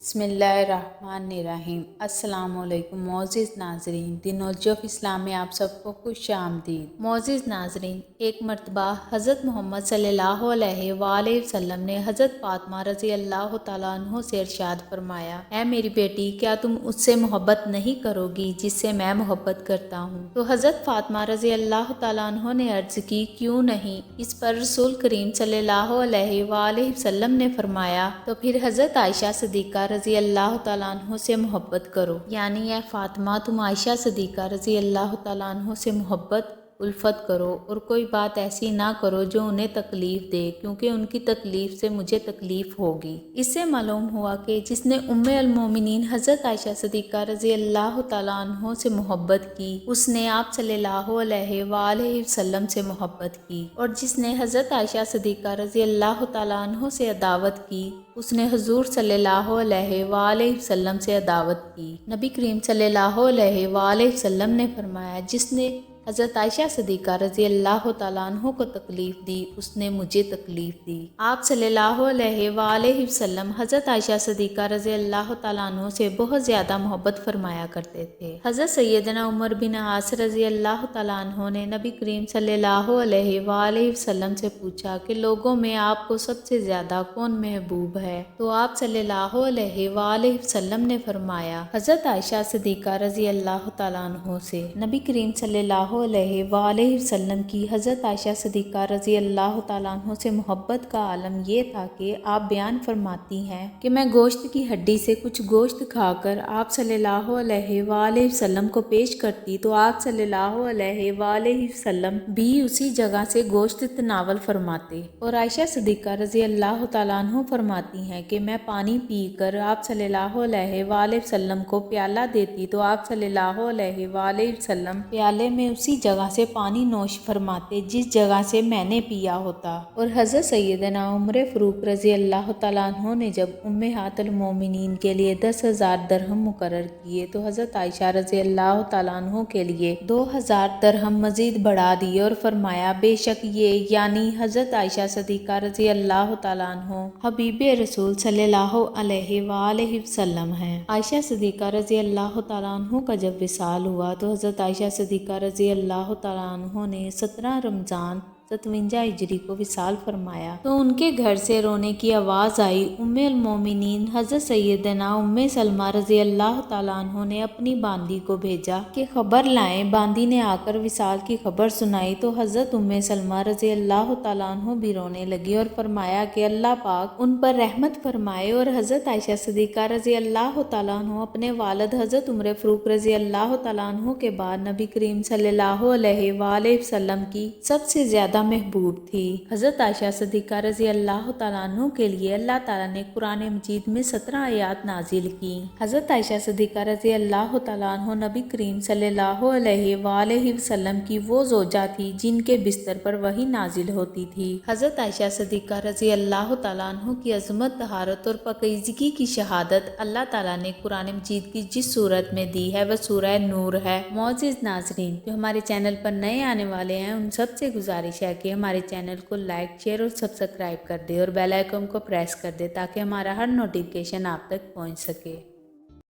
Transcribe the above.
بسم اللہ الرحمن الرحیم۔ السلام علیکم معزز ناظرین، دین الجوف اسلام میں آپ سب کو خوش آمدید۔ معزز ناظرین، ایک مرتبہ حضرت محمد صلی اللہ علیہ وآلہ وسلم نے حضرت فاطمہ رضی اللہ تعالیٰ عنہ سے ارشاد فرمایا، اے میری بیٹی، کیا تم اس سے محبت نہیں کرو گی جس سے میں محبت کرتا ہوں؟ تو حضرت فاطمہ رضی اللہ تعالیٰ عنہ نے عرض کی، کیوں نہیں؟ اس پر رسول کریم صلی اللہ علیہ وآلہ وسلم نے فرمایا، تو پھر حضرت عائشہ صدیقہ رضی اللہ تعالیٰ عنہ سے محبت کرو، یعنی اے فاطمہ، تم عائشہ صدیقہ رضی اللہ تعالیٰ عنہ سے محبت الفت کرو اور کوئی بات ایسی نہ کرو جو انہیں تکلیف دے، کیونکہ ان کی تکلیف سے مجھے تکلیف ہوگی۔ اس سے معلوم ہوا کہ جس نے ام المومنین حضرت عائشہ صدیقہ رضی اللہ تعالیٰ عنہ سے محبت کی، اس نے آپ صلی اللہ علیہ وآلہ وسلم سے محبت کی، اور جس نے حضرت عائشہ صدیقہ رضی اللہ تعالیٰ عنہ سے عداوت کی، اس نے حضور صلی اللہ علیہ وآلہ وسلم سے عداوت کی۔ نبی کریم صلی اللہ علیہ وآلہ وسلم نے فرمایا، جس نے حضرت عائشہ صدیقہ رضی اللہ تعالیٰ عنہ کو تکلیف دی، اس نے مجھے تکلیف دی۔ آپ صلی اللہ علیہ وآلہ وسلم حضرت عائشہ صدیقہ رضی اللہ تعالیٰ عنہ سے بہت زیادہ محبت فرمایا کرتے تھے۔ حضرت سیدنا عمر بن عاص رضی اللہ تعالیٰ عنہ نے نبی کریم صلی اللہ علیہ وآلہ وسلم سے پوچھا کہ لوگوں میں آپ کو سب سے زیادہ کون محبوب ہے؟ تو آپ صلی اللہ علیہ وآلہ وسلم نے فرمایا، حضرت عائشہ صدیقہ رضی اللہ تعالیٰ عنہ سے۔ نبی کریم صلی اللہ علیہ وآلہ وسلم کی حضرت عائشہ صدیقہ رضی اللہ تعالیٰ عنہ سے محبت کا عالم یہ تھا کہ آپ بیان فرماتی ہیں کہ میں گوشت کی ہڈی سے کچھ گوشت کھا کر آپ صلی اللہ علیہ وآلہ وسلم کو پیش کرتی تو آپ صلی اللہ علیہ وآلہ وسلم بھی اسی جگہ سے گوشت تناول فرماتے، اور عائشہ صدیقہ رضی اللہ تعالیٰ عنہ فرماتی ہیں کہ میں پانی پی کر آپ صلی اللہ علیہ وآلہ وسلم کو پیالہ دیتی تو آپ صلی اللہ علیہ وآلہ وسلم پیالے میں اسی جگہ سے پانی نوش فرماتے جس جگہ سے میں نے پیا ہوتا۔ اور حضرت سیدنا عمر فاروق رضی اللہ تعالیٰ عنہ نے جب امہات المومنین کے لیے 10,000 درہم مقرر کیے تو حضرت عائشہ رضی اللہ تعالیٰ عنہ کے لیے 2,000 درہم مزید بڑھا دیے اور فرمایا، بے شک یہ یعنی حضرت عائشہ صدیقہ رضی اللہ تعالیٰ عنہ حبیب رسول صلی اللہ علیہ وآلہ وسلم ہیں۔ عائشہ صدیقہ رضی اللہ تعالیٰ عنہ کا جب وصال ہوا تو حضرت عائشہ صدیقہ رضی اللہ تعالیٰ عنہ نے 17 رمضان 57 ہجری کو وصال فرمایا تو ان کے گھر سے رونے کی آواز آئی۔ ام المومنین حضرت سیدنا ام سلمہ رضی اللہ تعالیٰ عنہ نے اپنی باندی کو بھیجا کہ خبر لائیں۔ باندی نے آ کر وصال کی خبر سنائی تو حضرت ام سلمہ رضی اللہ تعالیٰ عنہ بھی رونے لگی اور فرمایا کہ اللہ پاک ان پر رحمت فرمائے۔ اور حضرت عائشہ صدیقہ رضی اللہ تعالیٰ عنہ اپنے والد حضرت عمر فاروق رضی اللہ تعالیٰ عنہ کے بعد نبی کریم صلی اللہ علیہ وآلہ وسلم کی سب سے زیادہ محبوب تھی۔ حضرت عائشہ صدیقہ رضی اللہ تعالیٰ عنہ کے لیے اللہ تعالیٰ نے قرآن مجید میں 17 آیات نازل کی۔ حضرت عائشہ صدیقہ رضی اللہ تعالیٰ عنہ نبی کریم صلی اللہ علیہ وآلہ وسلم کی وہ زوجہ تھی جن کے بستر پر وحی نازل ہوتی تھی۔ حضرت عائشہ صدیقہ رضی اللہ تعالیٰ عنہ کی عظمت، طہارت اور پاکیزگی کی شہادت اللہ تعالیٰ نے قرآن مجید کی جس صورت میں دی ہے وہ سورہ نور ہے۔ معزز ناظرین، جو ہمارے چینل پر نئے آنے والے ہیں ان سب سے گزارش ہے کہ ہمارے چینل کو لائک، شیئر اور سبسکرائب کر دے اور بیل آئیکن کو پریس کر دے تاکہ ہمارا ہر نوٹیفیکیشن آپ تک پہنچ سکے۔